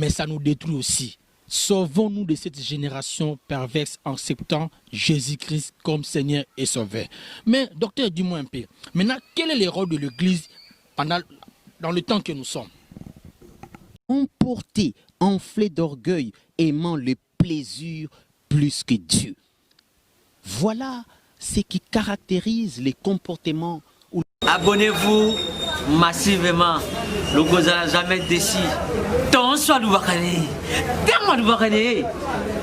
mais ça nous détruit aussi. Sauvons-nous de cette génération perverse en acceptant Jésus-Christ comme Seigneur et Sauveur. Mais, docteur, dis-moi un peu. Maintenant, quel est le rôle de l'Église dans le temps que nous sommes? Emporté, enflé d'orgueil, aimant le plaisir plus que Dieu. Voilà ce qui caractérise les comportements. Abonnez-vous massivement. Le Gozala jamais déçu. Tant soit l'ouakane. Tellement l'ouakane.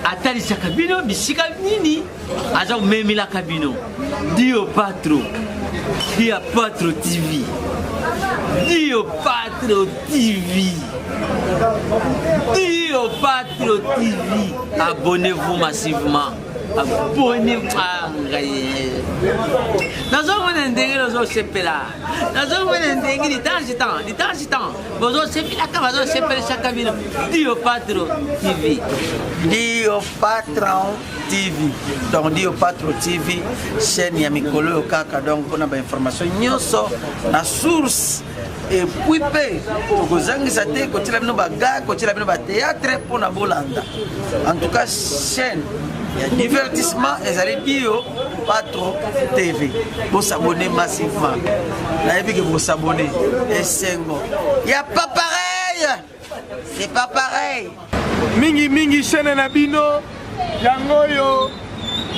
Atali sakabino, bisika nini. Aza memi la kabino. Dio Patro. Dio Patro TV. Dio Patro TV. Dio Patro TV. Abonnez-vous massivement. Abonnez-vous. Nous avons un dingue, nous avons sepé là. Nous avons un dingue, de temps en temps. Nous avons sepé là, nous avons sepé chaque ville. Dio Patro TV. Dio Patron TV. Donc Dio Patro TV, chaîne Yamikolo Kaka, donc on a des informations. Nyoso, la source. Et puis, en tout cas, chaîne, il y a divertissement et ça les Dio Patro TV. Vous s'abonnez massivement. Vous s'abonnez. Et c'est bon. Il n'y a pas pareil. C'est pas pareil. Mingi chaîne Nabino, Yangoyo,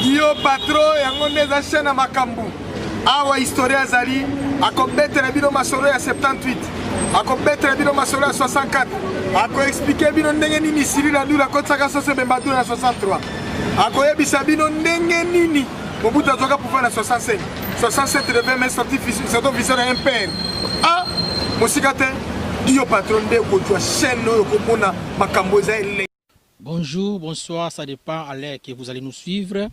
Dio Patro, Yango Neza chaîne Makambu. Awa historia zali akobetre bino masolo ya 78 akobetre bino masolo ya 64 ako expliquer bino ndenge nini Cyril Adula kotsaka sose bembadu na 63 ako yebisa bino ndenge nini Mobutu azoka pouvoir na 65 67 devait mettre sorti officiel na MPN ah mosikate Dio Patron de ko chaîne oyo komona makambo za ele. Bonjour, bonsoir, ça dépend à l'heure que vous allez nous suivre.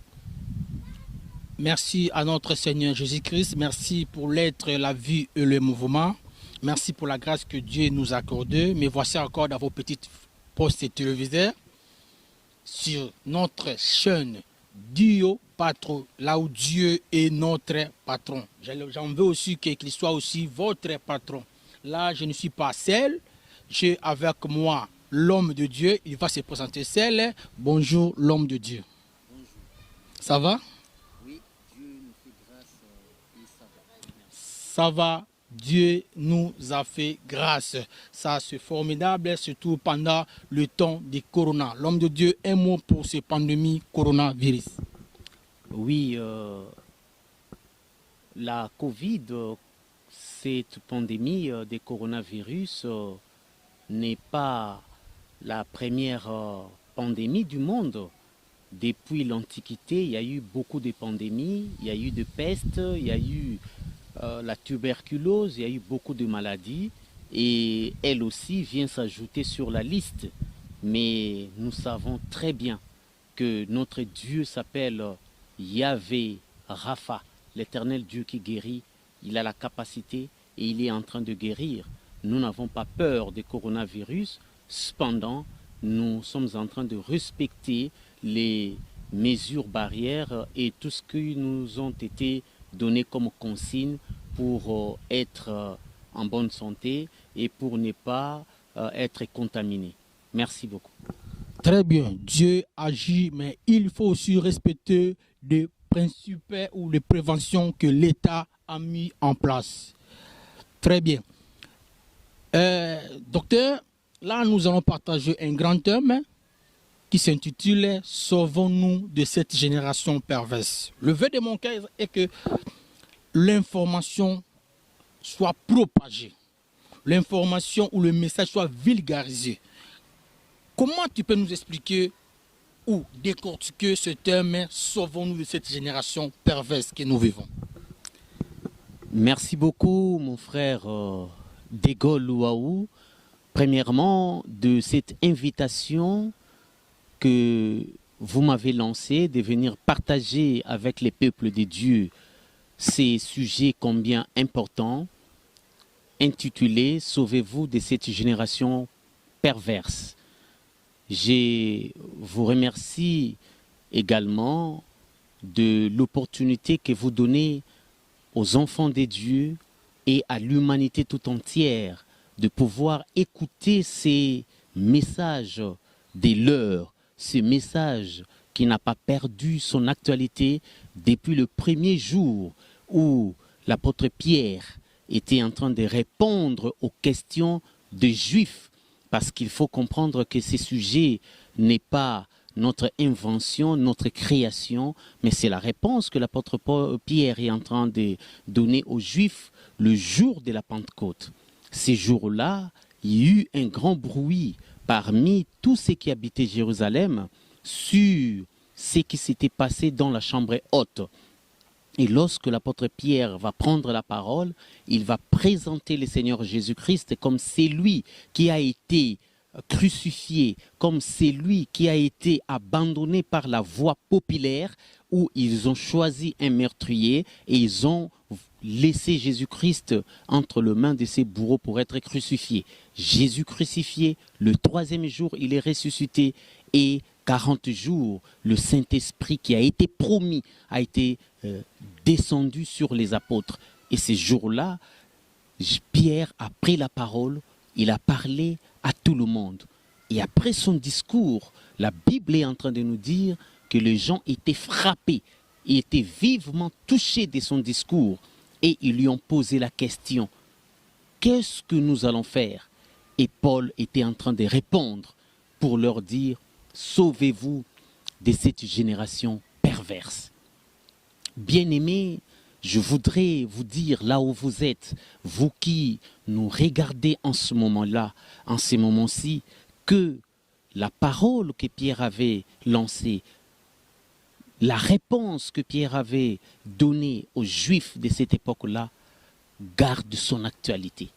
Merci à notre Seigneur Jésus-Christ. Merci pour l'être, la vie et le mouvement. Merci pour la grâce que Dieu nous a accordée. Mais voici encore dans vos petites postes téléviseurs sur notre chaîne Dio Patron, là où Dieu est notre patron. J'en veux aussi qu'il soit aussi votre patron. Là, je ne suis pas seul. J'ai avec moi l'homme de Dieu. Il va se présenter seul. Bonjour l'homme de Dieu. Bonjour. Ça va? Ça va, Dieu nous a fait grâce. Ça, c'est formidable, surtout pendant le temps du corona. L'homme de Dieu, un mot pour cette pandémie coronavirus. Oui, la Covid, cette pandémie de coronavirus n'est pas la première pandémie du monde. Depuis l'Antiquité, il y a eu beaucoup de pandémies, il y a eu de peste, il y a eu la tuberculose, il y a eu beaucoup de maladies et elle aussi vient s'ajouter sur la liste. Mais nous savons très bien que notre Dieu s'appelle Yahvé Rapha, l'éternel Dieu qui guérit. Il a la capacité et il est en train de guérir. Nous n'avons pas peur du coronavirus. Cependant, nous sommes en train de respecter les mesures barrières et tout ce qui nous ont été donné comme consigne pour être en bonne santé et pour ne pas être contaminé. Merci beaucoup. Très bien, Dieu agit, mais il faut aussi respecter des principes ou les préventions que l'État a mis en place. Très bien. Docteur, là nous allons partager un grand thème qui s'intitule « Sauvons-nous de cette génération perverse ». Le vœu de mon cœur est que l'information soit propagée, l'information ou le message soit vulgarisé. Comment tu peux nous expliquer ou décortiquer ce thème « Sauvons-nous de cette génération perverse que nous vivons ». Merci beaucoup mon frère Dego Louaou, premièrement de cette invitation que vous m'avez lancée de venir partager avec les peuples de Dieu ces sujets combien importants, intitulés « Sauvez-vous de cette génération perverse ». Je vous remercie également de l'opportunité que vous donnez aux enfants de Dieu et à l'humanité tout entière de pouvoir écouter ces message des leurs, ce message qui n'a pas perdu son actualité depuis le premier jour où l'apôtre Pierre était en train de répondre aux questions des Juifs, parce qu'il faut comprendre que ce sujet n'est pas notre invention, notre création, mais c'est la réponse que l'apôtre Pierre est en train de donner aux Juifs le jour de la Pentecôte. Ces jours-là, il y eut un grand bruit parmi tous ceux qui habitaient Jérusalem sur ce qui s'était passé dans la chambre haute. Et lorsque l'apôtre Pierre va prendre la parole, il va présenter le Seigneur Jésus-Christ comme celui qui a été crucifié, comme celui qui a été abandonné par la voie populaire, où ils ont choisi un meurtrier et ils ont laissé Jésus-Christ entre les mains de ses bourreaux pour être crucifié. Jésus crucifié, le 3e jour, il est ressuscité et 40 jours, le Saint-Esprit qui a été promis a été descendu sur les apôtres. Et ces jours-là, Pierre a pris la parole, il a parlé à tout le monde. Et après son discours, la Bible est en train de nous dire que les gens étaient frappés, ils étaient vivement touchés de son discours. Et ils lui ont posé la question, qu'est-ce que nous allons faire? Et Paul était en train de répondre pour leur dire, sauvez-vous de cette génération perverse. Bien-aimés, je voudrais vous dire là où vous êtes, vous qui nous regardez en ce moment-là, en ces moments-ci, que la parole que Pierre avait lancée, la réponse que Pierre avait donnée aux Juifs de cette époque-là, garde son actualité.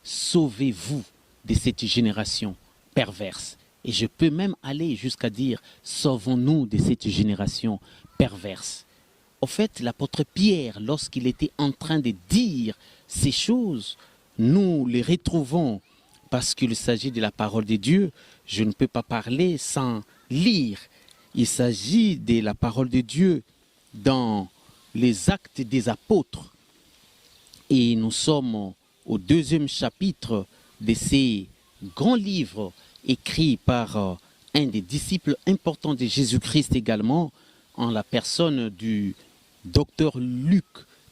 Sauvez-vous de cette génération perverse. Et je peux même aller jusqu'à dire, sauvons-nous de cette génération perverse. Au fait, l'apôtre Pierre, lorsqu'il était en train de dire ces choses, nous les retrouvons parce qu'il s'agit de la parole de Dieu. Je ne peux pas parler sans lire. Il s'agit de la parole de Dieu dans les Actes des Apôtres. Et nous sommes au 2e chapitre de ces grands livres écrits par un des disciples importants de Jésus-Christ également, en la personne du docteur Luc.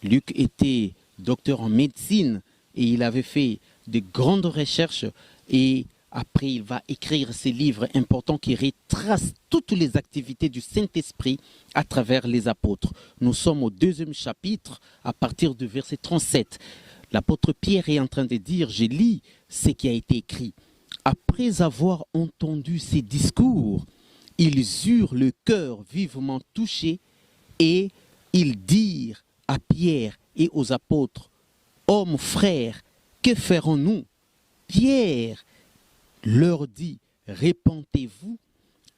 Luc était docteur en médecine et il avait fait de grandes recherches et après il va écrire ces livres importants qui retracent toutes les activités du Saint-Esprit à travers les apôtres. Nous sommes au 2e chapitre à partir du verset 37. L'apôtre Pierre est en train de dire, je lis ce qui a été écrit. Après avoir entendu ces discours, ils eurent le cœur vivement touché et ils dirent à Pierre et aux apôtres, « Hommes, frères, que ferons-nous » Pierre leur dit, « Répentez-vous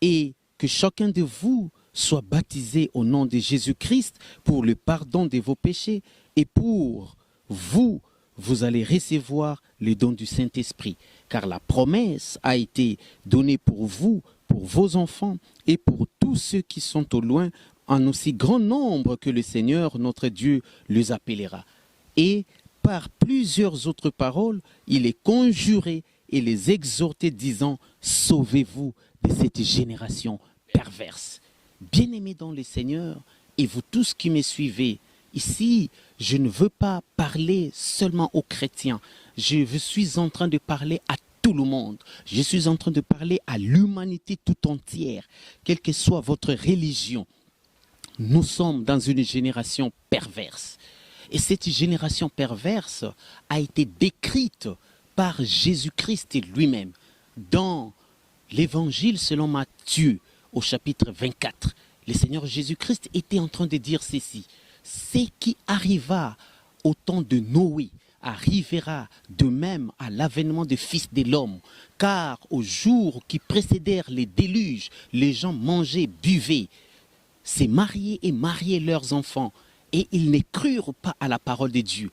et que chacun de vous soit baptisé au nom de Jésus-Christ pour le pardon de vos péchés et pour vous, vous allez recevoir le don du Saint-Esprit. Car la promesse a été donnée pour vous, pour vos enfants et pour tous ceux qui sont au loin, en aussi grand nombre que le Seigneur, notre Dieu, les appellera. » Et par plusieurs autres paroles, il est conjuré et les exhortait, disant, « Sauvez-vous de cette génération perverse. » Bien-aimés dans le Seigneur, et vous tous qui me suivez, ici, je ne veux pas parler seulement aux chrétiens. Je suis en train de parler à tout le monde. Je suis en train de parler à l'humanité tout entière, quelle que soit votre religion. Nous sommes dans une génération perverse. Et cette génération perverse a été décrite par Jésus-Christ lui-même dans l'évangile selon Matthieu au chapitre 24. Le Seigneur Jésus-Christ était en train de dire ceci. Ce qui arriva au temps de Noé arrivera de même à l'avènement du Fils de l'homme. Car aux jours qui précédèrent les déluges, les gens mangeaient, buvaient, se mariaient et mariaient leurs enfants. Et ils ne crurent pas à la parole de Dieu.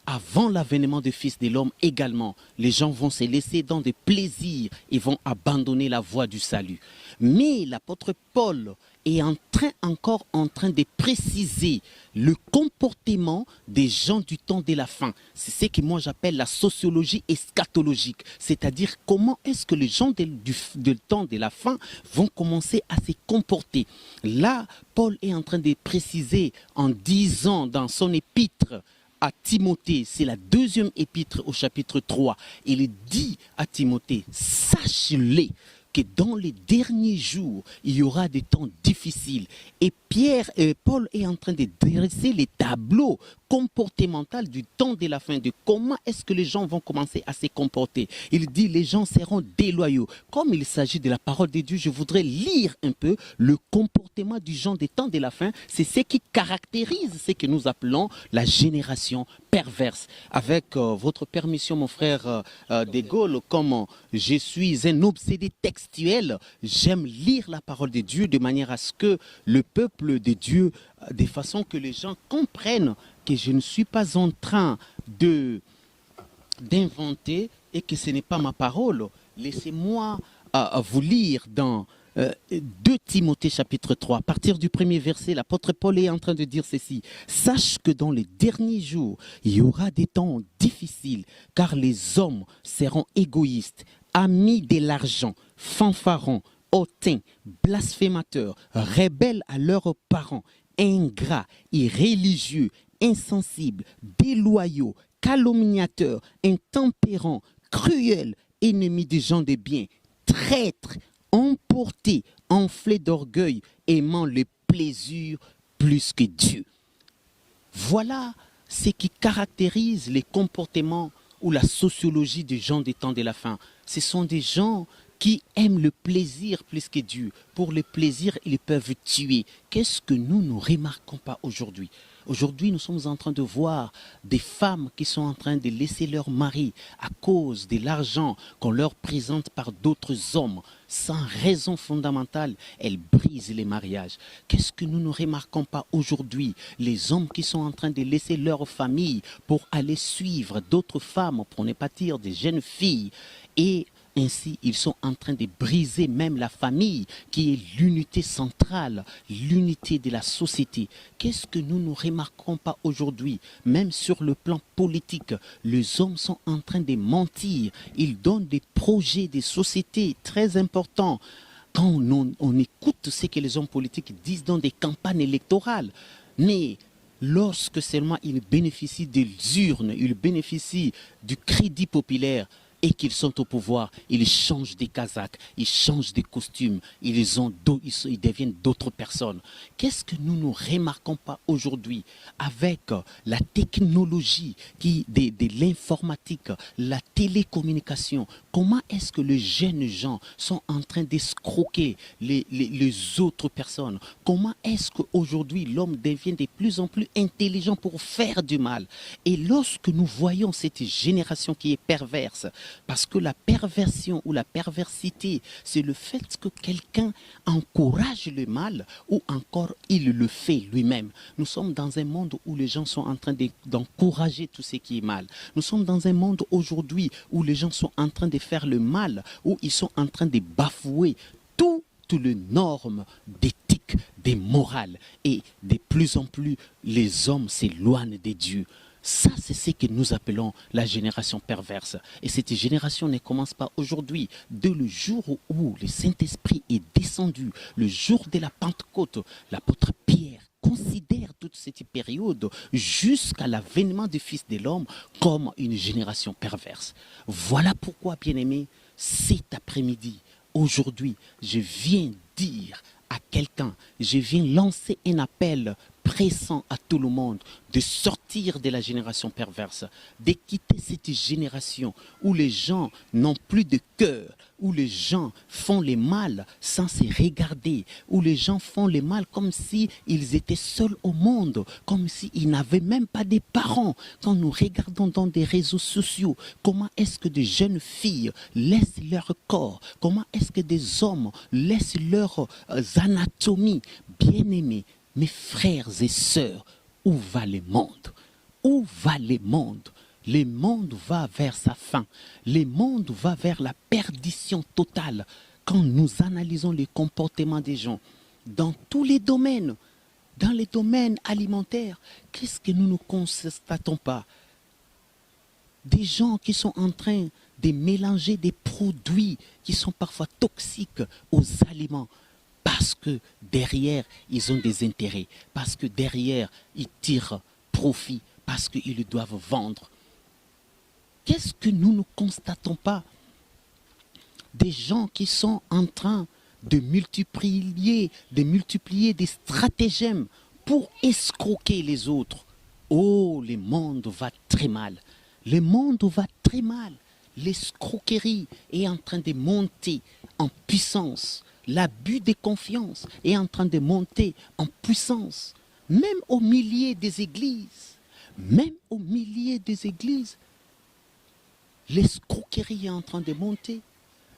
avant l'avènement du Fils de l'homme également, les gens vont se laisser dans des plaisirs et vont abandonner la voie du salut. Mais l'apôtre Paul est encore en train de préciser le comportement des gens du temps de la fin. C'est ce que moi j'appelle la sociologie eschatologique, c'est-à-dire comment est-ce que les gens du temps de la fin vont commencer à se comporter. Là, Paul est en train de préciser en disant dans son épître à Timothée, c'est la deuxième épître au chapitre 3, il dit à Timothée, sache-le que dans les derniers jours, il y aura des temps difficiles. Et Paul est en train de dresser les tableaux comportementaux du temps de la fin, de comment est-ce que les gens vont commencer à se comporter. Il dit les gens seront déloyaux. Comme il s'agit de la parole de Dieu, je voudrais lire un peu le comportement du gens des temps de la fin. C'est ce qui caractérise ce que nous appelons la génération perverse. Avec votre permission, mon frère De Gaulle, comme je suis un obsédé textuel, j'aime lire la parole de Dieu de manière à ce que le peuple de Dieu, de façon que les gens comprennent que je ne suis pas en train d'inventer et que ce n'est pas ma parole. Laissez-moi vous lire dans 2 Timothée chapitre 3, à partir du premier verset, l'apôtre Paul est en train de dire ceci. Sache que dans les derniers jours, il y aura des temps difficiles, car les hommes seront égoïstes, amis de l'argent, fanfarons, hautains, blasphémateurs, rebelles à leurs parents, ingrats, irréligieux, insensibles, déloyaux, calomniateurs, intempérants, cruels, ennemis des gens de bien, traîtres, emportés, enflés d'orgueil, aimant le plaisir plus que Dieu. Voilà ce qui caractérise les comportements ou la sociologie des gens des temps de la fin. Ce sont des gens qui aiment le plaisir plus que Dieu. Pour le plaisir, ils peuvent tuer. Qu'est-ce que nous ne remarquons pas aujourd'hui? Aujourd'hui, nous sommes en train de voir des femmes qui sont en train de laisser leur mari à cause de l'argent qu'on leur présente par d'autres hommes. Sans raison fondamentale, elles brisent les mariages. Qu'est-ce que nous ne remarquons pas aujourd'hui? Les hommes qui sont en train de laisser leur famille pour aller suivre d'autres femmes, pour ne pas dire des jeunes filles, et ainsi, ils sont en train de briser même la famille, qui est l'unité centrale, l'unité de la société. Qu'est-ce que nous ne remarquons pas aujourd'hui? Même sur le plan politique, les hommes sont en train de mentir. Ils donnent des projets de société très importants. Quand on écoute ce que les hommes politiques disent dans des campagnes électorales, mais lorsque seulement ils bénéficient des urnes, ils bénéficient du crédit populaire, et qu'ils sont au pouvoir, ils changent des casaques, ils changent des costumes, ils deviennent d'autres personnes. Qu'est-ce que nous ne remarquons pas aujourd'hui avec la technologie de l'informatique, la télécommunication? Comment est-ce que les jeunes gens sont en train d'escroquer les autres personnes? Comment est-ce qu'aujourd'hui l'homme devient de plus en plus intelligent pour faire du mal? Et lorsque nous voyons cette génération qui est perverse, parce que la perversion ou la perversité, c'est le fait que quelqu'un encourage le mal ou encore il le fait lui-même. Nous sommes dans un monde où les gens sont en train d'encourager tout ce qui est mal. Nous sommes dans un monde aujourd'hui où les gens sont en train de faire le mal, où ils sont en train de bafouer toutes les normes d'éthique, des morales. Et de plus en plus, les hommes s'éloignent de Dieu. Ça, c'est ce que nous appelons la génération perverse. Et cette génération ne commence pas aujourd'hui. Dès le jour où le Saint-Esprit est descendu, le jour de la Pentecôte, l'apôtre Pierre considère toute cette période jusqu'à l'avènement du Fils de l'homme comme une génération perverse. Voilà pourquoi, bien-aimés, cet après-midi, aujourd'hui, je viens dire à quelqu'un, je viens lancer un appel pressant à tout le monde de sortir de la génération perverse, de quitter cette génération où les gens n'ont plus de cœur, où les gens font le mal sans se regarder, où les gens font le mal comme s'ils étaient seuls au monde, comme s'ils n'avaient même pas de parents. Quand nous regardons dans des réseaux sociaux, comment est-ce que des jeunes filles laissent leur corps, comment est-ce que des hommes laissent leur anatomie, bien-aimés, mes frères et sœurs, où va le monde? Où va le monde? Le monde va vers sa fin. Le monde va vers la perdition totale. Quand nous analysons les comportements des gens, dans tous les domaines, dans les domaines alimentaires, qu'est-ce que nous ne constatons pas? Des gens qui sont en train de mélanger des produits qui sont parfois toxiques aux aliments parce que derrière, ils ont des intérêts, parce que derrière, ils tirent profit, parce qu'ils doivent vendre. Qu'est-ce que nous ne constatons pas? Des gens qui sont en train de multiplier des stratagèmes pour escroquer les autres. Oh, le monde va très mal. Le monde va très mal. L'escroquerie est en train de monter en puissance. L'abus de confiance est en train de monter en puissance. Même au milieu des églises. Même au milieu des églises. L'escroquerie est en train de monter.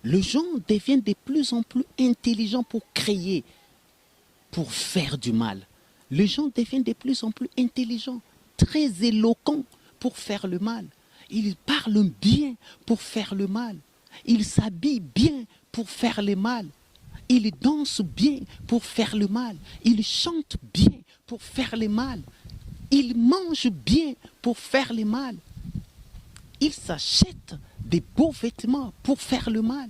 Les gens deviennent de plus en plus intelligents pour créer, pour faire du mal. Les gens deviennent de plus en plus intelligents, très éloquents pour faire le mal. Ils parlent bien pour faire le mal. Ils s'habillent bien pour faire le mal. Ils dansent bien pour faire le mal. Ils chantent bien pour faire le mal. Ils mangent bien pour faire le mal. Ils s'achètent des beaux vêtements pour faire le mal.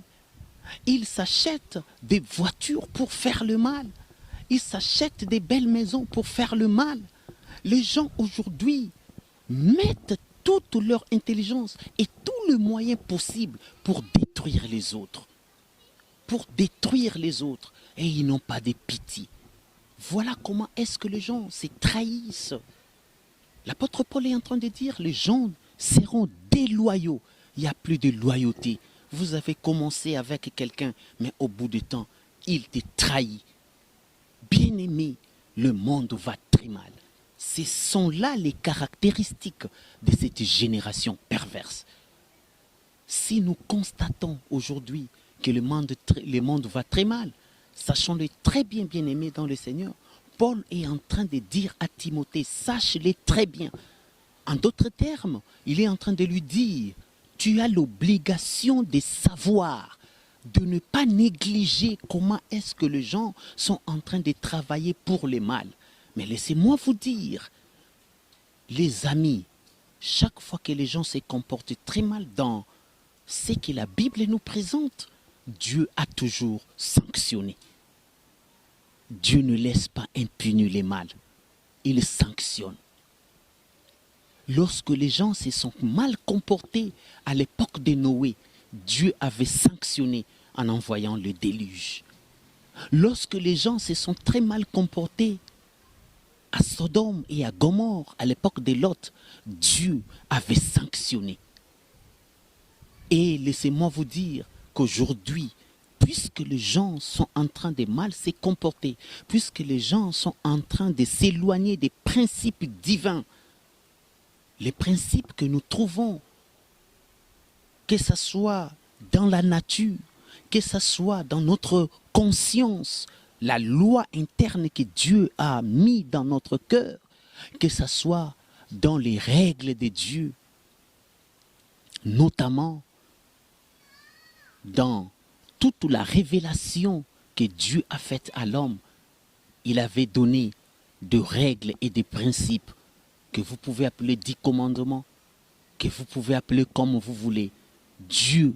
Ils s'achètent des voitures pour faire le mal. Ils s'achètent des belles maisons pour faire le mal. Les gens aujourd'hui mettent toute leur intelligence et tous les moyens possibles pour détruire les autres. Pour détruire les autres. Et ils n'ont pas de pitié. Voilà comment est-ce que les gens se trahissent. L'apôtre Paul est en train de dire, les gens seront déloyaux. Il n'y a plus de loyauté. Vous avez commencé avec quelqu'un, mais au bout du temps, il te trahit. Bien-aimé, le monde va très mal. Ce sont là les caractéristiques de cette génération perverse. Si nous constatons aujourd'hui que le monde va très mal, sachons-le très bien, bien-aimé dans le Seigneur, Paul est en train de dire à Timothée, sache-le très bien. En d'autres termes, il est en train de lui dire, tu as l'obligation de savoir, de ne pas négliger comment est-ce que les gens sont en train de travailler pour le mal. Mais laissez-moi vous dire, les amis, chaque fois que les gens se comportent très mal dans ce que la Bible nous présente, Dieu a toujours sanctionné. Dieu ne laisse pas impuni les mal. Il sanctionne. Lorsque les gens se sont mal comportés à l'époque de Noé, Dieu avait sanctionné en envoyant le déluge. Lorsque les gens se sont très mal comportés à Sodome et à Gomorrhe, à l'époque de Lot, Dieu avait sanctionné. Et laissez-moi vous dire qu'aujourd'hui, puisque les gens sont en train de mal se comporter, puisque les gens sont en train de s'éloigner des principes divins, les principes que nous trouvons, que ce soit dans la nature, que ce soit dans notre conscience, la loi interne que Dieu a mis dans notre cœur, que ce soit dans les règles de Dieu, notamment dans toute la révélation que Dieu a faite à l'homme. Il avait donné de règles et des principes que vous pouvez appeler 10 commandements, que vous pouvez appeler comme vous voulez. Dieu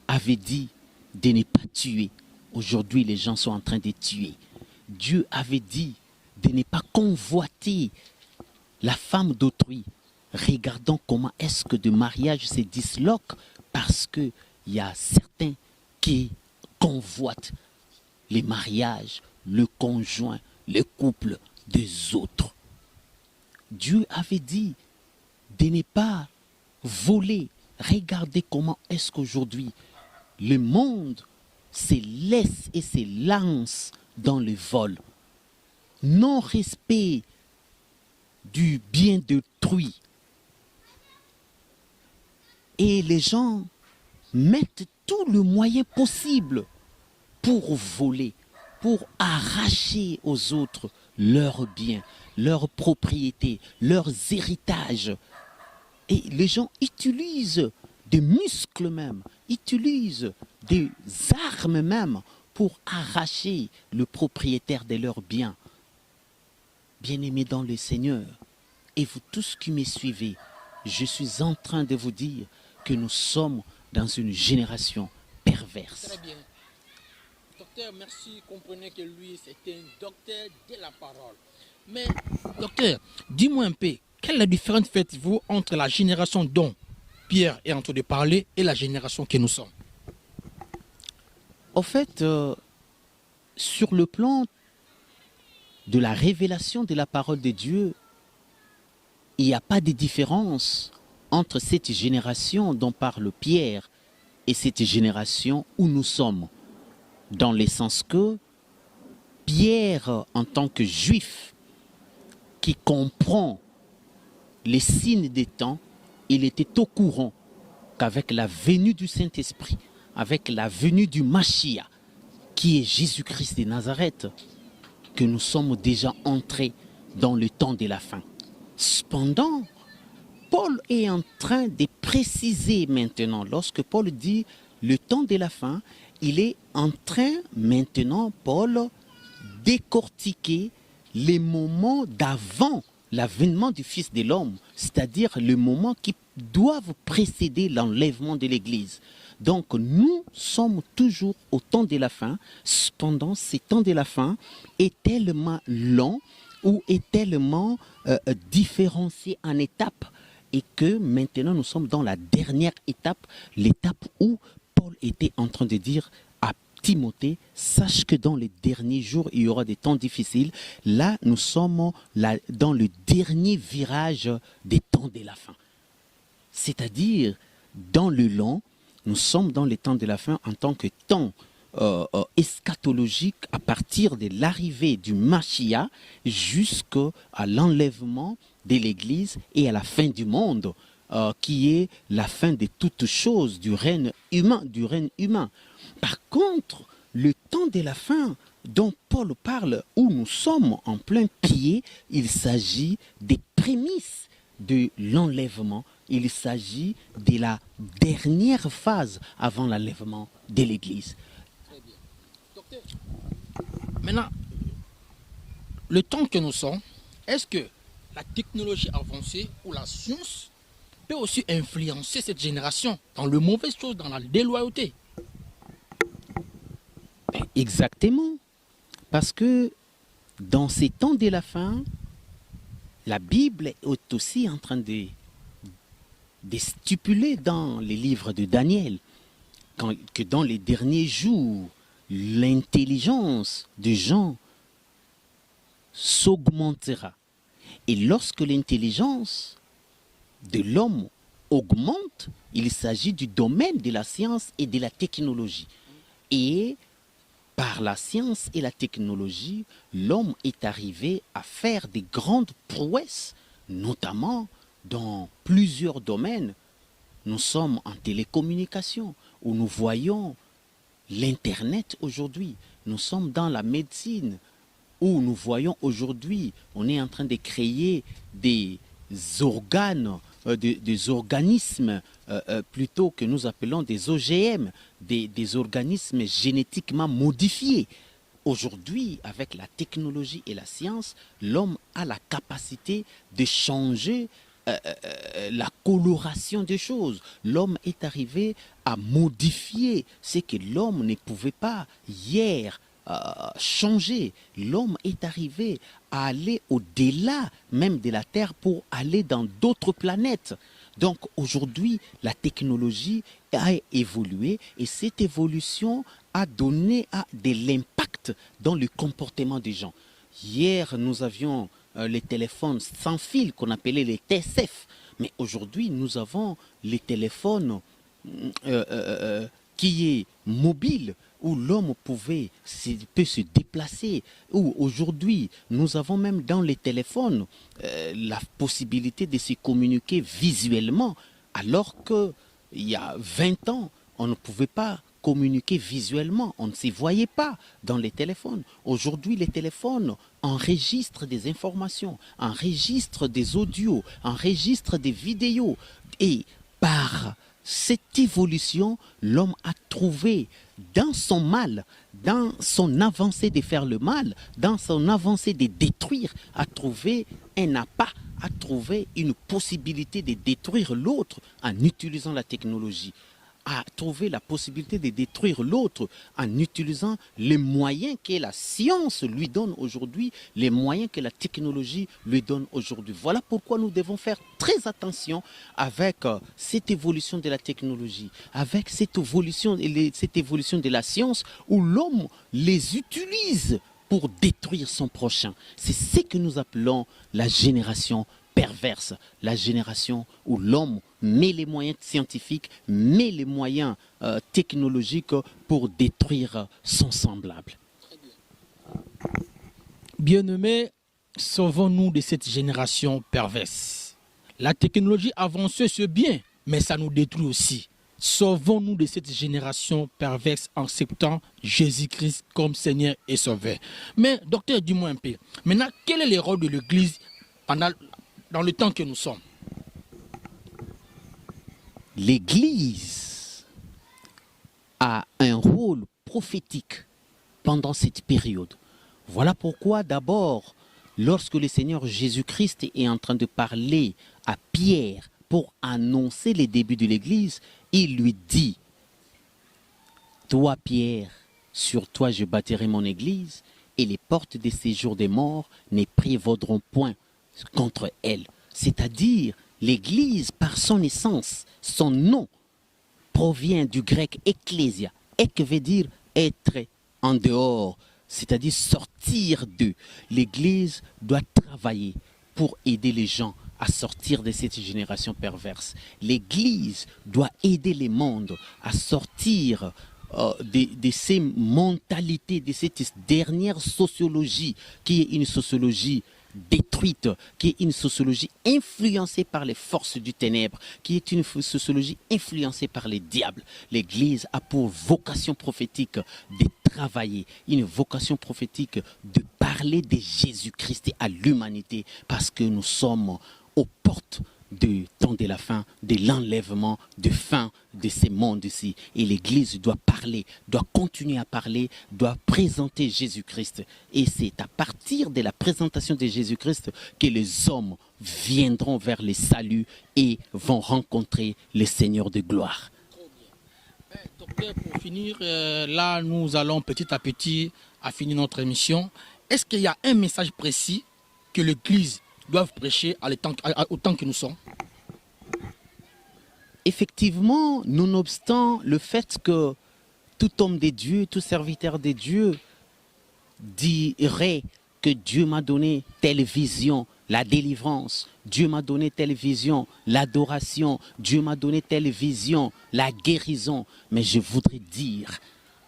avait dit de ne pas tuer. Aujourd'hui, les gens sont en train de tuer. Dieu avait dit de ne pas convoiter la femme d'autrui. Regardons comment est-ce que de mariage se disloque, parce qu'il y a certains qui convoitent les mariages, le conjoint, le couple des autres. Dieu avait dit de ne pas voler. Regardez comment est-ce qu'aujourd'hui le monde se laisse et se lance dans le vol. Non-respect du bien d'autrui. Et les gens mettent tout le moyen possible pour voler, pour arracher aux autres leurs biens, leurs propriétés, leurs héritages, Et les gens utilisent des muscles même, utilisent des armes même pour arracher le propriétaire de leurs biens. Bien-aimés dans le Seigneur, et vous tous qui me suivez, je suis en train de vous dire que nous sommes dans une génération perverse. Très bien. Docteur, merci. Comprenez que lui, c'est un docteur de la parole. Mais, docteur, dis-moi un peu, quelle est la différence faites-vous entre la génération dont Pierre est en train de parler et la génération que nous sommes? En fait, sur le plan de la révélation de la parole de Dieu, il n'y a pas de différence entre cette génération dont parle Pierre et cette génération où nous sommes, dans le sens que Pierre, en tant que juif qui comprend les signes des temps, il était au courant qu'avec la venue du Saint-Esprit, avec la venue du Mashiach, qui est Jésus-Christ de Nazareth, que nous sommes déjà entrés dans le temps de la fin. Cependant, Paul est en train de préciser maintenant, lorsque Paul dit le temps de la fin, il est en train maintenant, Paul, décortiquer les moments d'avant l'avènement du Fils de l'homme, c'est-à-dire les moments qui doivent précéder l'enlèvement de l'Église. Donc nous sommes toujours au temps de la fin. Cependant, ce temps de la fin est tellement long ou est tellement différencié en étapes et que maintenant nous sommes dans la dernière étape, l'étape où Paul était en train de dire à Timothée, sache que dans les derniers jours, il y aura des temps difficiles. Là, nous sommes dans le dernier virage des temps de la fin. C'est-à-dire, dans le long, nous sommes dans les temps de la fin en tant que temps eschatologique à partir de l'arrivée du Mashiach jusqu'à l'enlèvement de l'Église et à la fin du monde, qui est la fin de toutes choses, du règne humain. Par contre, le temps de la fin dont Paul parle, où nous sommes en plein pied, il s'agit des prémices de l'enlèvement. Il s'agit de la dernière phase avant l'enlèvement de l'Église. Très bien. Docteur, maintenant, le temps que nous sommes, est-ce que la technologie avancée ou la science peut aussi influencer cette génération dans le mauvais chose, dans la déloyauté? Exactement. Parce que dans ces temps de la fin, la Bible est aussi en train de stipuler dans les livres de Daniel que dans les derniers jours, l'intelligence des gens s'augmentera. Et lorsque l'intelligence de l'homme augmente, il s'agit du domaine de la science et de la technologie. Et par la science et la technologie, l'homme est arrivé à faire des grandes prouesses, notamment dans plusieurs domaines. Nous sommes en télécommunication, où nous voyons l'Internet aujourd'hui. Nous sommes dans la médecine, où nous voyons aujourd'hui, on est en train de créer des organes, des organismes plutôt que nous appelons des OGM, des organismes génétiquement modifiés. Aujourd'hui, avec la technologie et la science, l'homme a la capacité de changer la coloration des choses. L'homme est arrivé à modifier ce que l'homme ne pouvait pas hier changer. L'homme est arrivé à aller au-delà même de la Terre pour aller dans d'autres planètes. Donc aujourd'hui, la technologie a évolué et cette évolution a donné de l'impact dans le comportement des gens. Hier, nous avions les téléphones sans fil qu'on appelait les TSF. Mais aujourd'hui, nous avons les téléphones qui est mobile, où l'homme peut se déplacer, où aujourd'hui nous avons même dans les téléphones la possibilité de se communiquer visuellement, alors qu'il y a 20 ans, on ne pouvait pas communiquer visuellement, on ne se voyait pas dans les téléphones. Aujourd'hui, les téléphones enregistrent des informations, enregistrent des audios, enregistrent des vidéos. Et par cette évolution, l'homme a trouvé dans son mal, dans son avancée de faire le mal, dans son avancée de détruire, a trouvé un appât, a trouvé une possibilité de détruire l'autre en utilisant la technologie, a trouvé la possibilité de détruire l'autre en utilisant les moyens que la science lui donne aujourd'hui, les moyens que la technologie lui donne aujourd'hui. Voilà pourquoi nous devons faire très attention avec cette évolution de la technologie, avec cette évolution de la science où l'homme les utilise pour détruire son prochain. C'est ce que nous appelons la génération perverse, la génération où l'homme met les moyens scientifiques, met les moyens technologiques pour détruire son semblable. Bien-aimés, sauvons-nous de cette génération perverse. La technologie avance, c'est bien, mais ça nous détruit aussi. Sauvons-nous de cette génération perverse en acceptant Jésus-Christ comme Seigneur et Sauveur. Mais, docteur, dis-moi un peu, maintenant, quel est le rôle de l'Église dans le temps que nous sommes? L'Église a un rôle prophétique pendant cette période. Voilà pourquoi d'abord, lorsque le Seigneur Jésus-Christ est en train de parler à Pierre pour annoncer les débuts de l'Église, il lui dit, « Toi Pierre, sur toi je bâtirai mon Église, et les portes des séjours des morts ne prévaudront point contre elle. » C'est-à-dire, l'Église, par son essence, son nom, provient du grec ecclésia, ek veut dire être en dehors, c'est-à-dire sortir d'eux. L'Église doit travailler pour aider les gens à sortir de cette génération perverse. L'Église doit aider les mondes à sortir de ces mentalités, de cette dernière sociologie qui est une sociologie détruite, qui est une sociologie influencée par les forces du ténèbre, qui est une sociologie influencée par les diables. L'Église a pour vocation prophétique de travailler, une vocation prophétique de parler de Jésus-Christ à l'humanité, parce que nous sommes aux portes du temps de la fin, de l'enlèvement, de fin de ces mondes ici. Et l'Église doit parler, doit continuer à parler, doit présenter Jésus-Christ. Et c'est à partir de la présentation de Jésus-Christ que les hommes viendront vers le salut et vont rencontrer le Seigneur de gloire. Docteur, pour finir, là nous allons petit à petit à finir notre émission. Est-ce qu'il y a un message précis que l'Église doivent prêcher au temps que nous sommes? Effectivement, nonobstant le fait que tout homme de Dieu, tout serviteur de Dieu dirait que Dieu m'a donné telle vision, la délivrance, Dieu m'a donné telle vision, l'adoration, Dieu m'a donné telle vision, la guérison. Mais je voudrais dire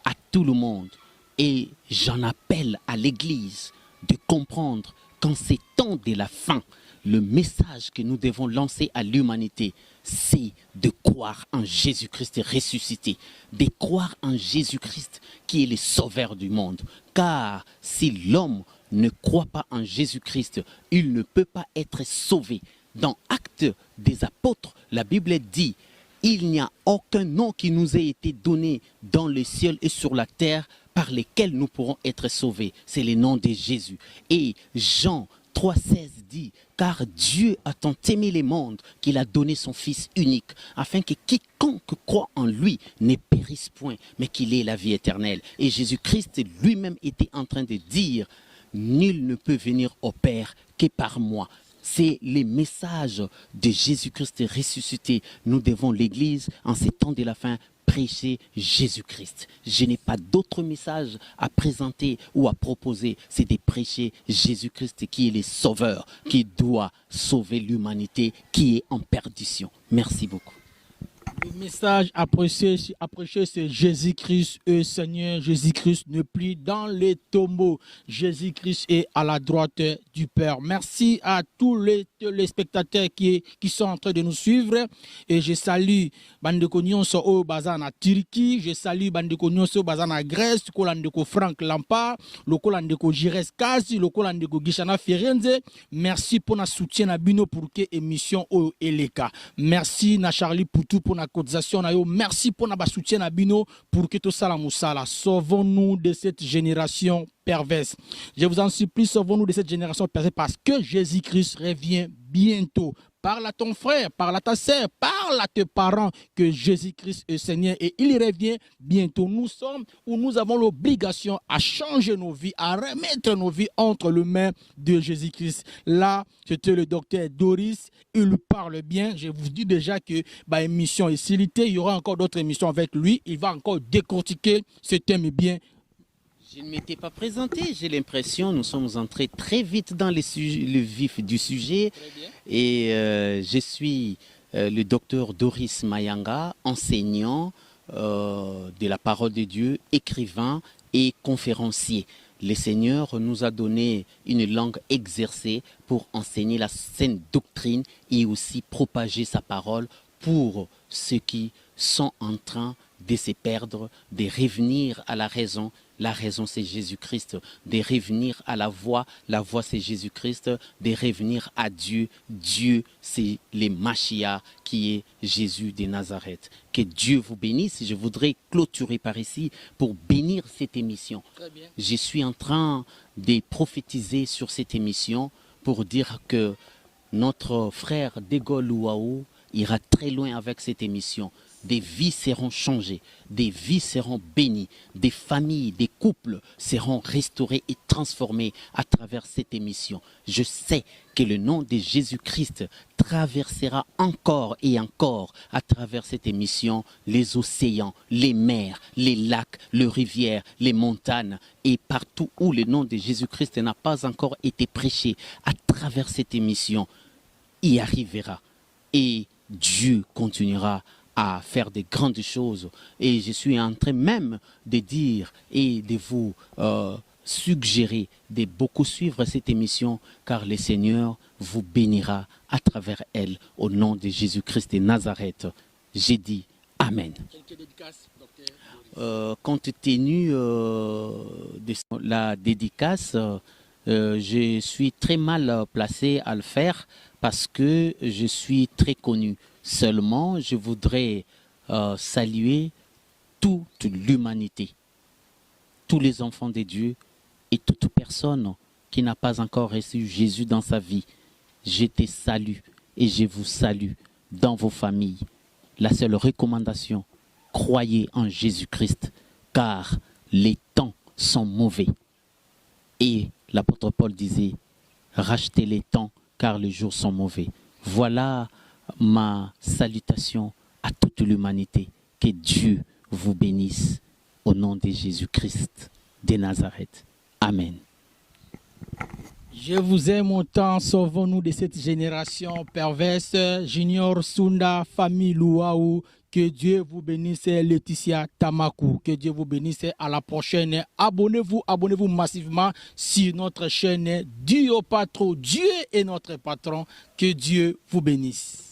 à tout le monde, et j'en appelle à l'Église, de comprendre qu'en ces temps de la fin, le message que nous devons lancer à l'humanité, c'est de croire en Jésus-Christ ressuscité, de croire en Jésus-Christ qui est le sauveur du monde. Car si l'homme ne croit pas en Jésus-Christ, il ne peut pas être sauvé. Dans Actes des Apôtres, la Bible dit, il n'y a aucun nom qui nous ait été donné dans le ciel et sur la terre par lesquels nous pourrons être sauvés. C'est le nom de Jésus. Et Jean 3,16 dit, car Dieu a tant aimé les mondes qu'il a donné son Fils unique, afin que quiconque croit en lui ne périsse point, mais qu'il ait la vie éternelle. Et Jésus-Christ lui-même était en train de dire, nul ne peut venir au Père que par moi. C'est les messages de Jésus-Christ ressuscité. Nous devons, l'Église, en ces temps de la fin, prêcher Jésus-Christ. Je n'ai pas d'autre message à présenter ou à proposer. C'est de prêcher Jésus-Christ qui est le sauveur, qui doit sauver l'humanité qui est en perdition. Merci beaucoup. Le message apprécié, c'est Jésus-Christ, Seigneur. Jésus-Christ ne plie dans les tombeaux. Jésus-Christ est à la droite du Père. Merci à tous les spectateurs qui sont en train de nous suivre. Et je salue Bandeko Nyonso au Bazan à Turquie. Je salue Bandeko Nyonso au Bazan à Grèce. Kolandeko Frank Lampard. Le Kolandeko Jires Kasi. Le Kolandeko Gishana Firenze. Merci pour notre soutien à Bino pour que émission au Eleka. Merci na Charlie Poutou pour la cotisation. Merci pour notre soutien à Bino pour que tout ça la moussala. Sauvons-nous de cette génération perverse. Je vous en supplie, sauvons-nous de cette génération perverse parce que Jésus-Christ revient bientôt. Parle à ton frère, parle à ta sœur, parle à tes parents que Jésus-Christ est Seigneur et il revient bientôt. Nous sommes où nous avons l'obligation à changer nos vies, à remettre nos vies entre les mains de Jésus-Christ. Là, c'était le docteur Doris, il parle bien. Je vous dis déjà que émission est silitée, il y aura encore d'autres émissions avec lui. Il va encore décortiquer ce thème bien. Je ne m'étais pas présenté, j'ai l'impression, nous sommes entrés très vite dans le vif du sujet. Et je suis le docteur Doris Mayanga, enseignant de la parole de Dieu, écrivain et conférencier. Le Seigneur nous a donné une langue exercée pour enseigner la saine doctrine et aussi propager sa parole pour ceux qui sont en train de se perdre, de revenir à la raison. La raison, c'est Jésus-Christ. De revenir à la voix c'est Jésus-Christ. De revenir à Dieu. Dieu, c'est le Machia qui est Jésus de Nazareth. Que Dieu vous bénisse. Je voudrais clôturer par ici pour bénir cette émission. Très bien. Je suis en train de prophétiser sur cette émission pour dire que notre frère Dego Louaou ira très loin avec cette émission. Des vies seront changées, des vies seront bénies, des familles, des couples seront restaurés et transformés à travers cette émission. Je sais que le nom de Jésus-Christ traversera encore et encore à travers cette émission les océans, les mers, les lacs, les rivières, les montagnes et partout où le nom de Jésus-Christ n'a pas encore été prêché à travers cette émission, y arrivera et Dieu continuera à faire de grandes choses. Et je suis en train même de dire et de vous suggérer de beaucoup suivre cette émission car le Seigneur vous bénira à travers elle au nom de Jésus-Christ de Nazareth. J'ai dit Amen. Quelques dédicaces, docteur? Compte tenu de la dédicace, je suis très mal placé à le faire parce que je suis très connu. Seulement, je voudrais saluer toute l'humanité, tous les enfants de Dieu et toute personne qui n'a pas encore reçu Jésus dans sa vie. Je te salue et je vous salue dans vos familles. La seule recommandation, croyez en Jésus-Christ, car les temps sont mauvais. Et l'apôtre Paul disait, rachetez les temps, car les jours sont mauvais. Voilà ma salutation à toute l'humanité. Que Dieu vous bénisse au nom de Jésus-Christ de Nazareth. Amen. Je vous aime autant, sauvons-nous de cette génération perverse. Junior Sunda, famille Louaou, que Dieu vous bénisse. Laetitia Tamakou, que Dieu vous bénisse. À la prochaine. Abonnez-vous massivement sur notre chaîne Dieu Patron. Dieu est notre patron. Que Dieu vous bénisse.